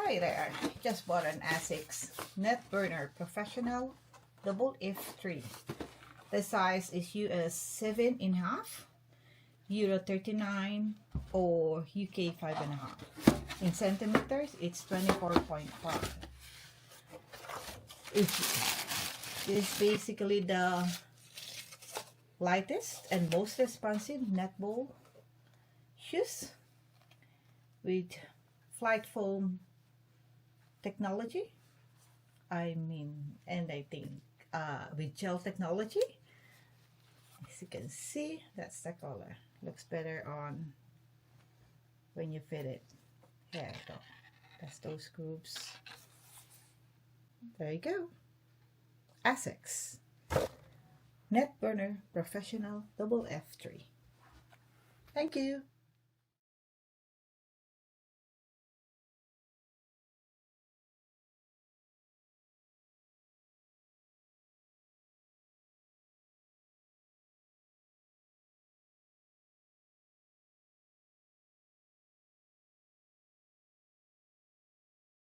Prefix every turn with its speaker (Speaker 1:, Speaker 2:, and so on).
Speaker 1: Hi there, just bought an Asics Netburner Professional FF. The size is US 7.5, Euro 39, or UK 5.5. In centimeters, it's 24.5. It's basically the lightest and most responsive netball shoes with flight foam technology. And I think with gel technology. As you can see, that's the color. Looks better on when you fit it. There you go. That's those grooves. There you go. Asics Netburner Professional FF. Thank you.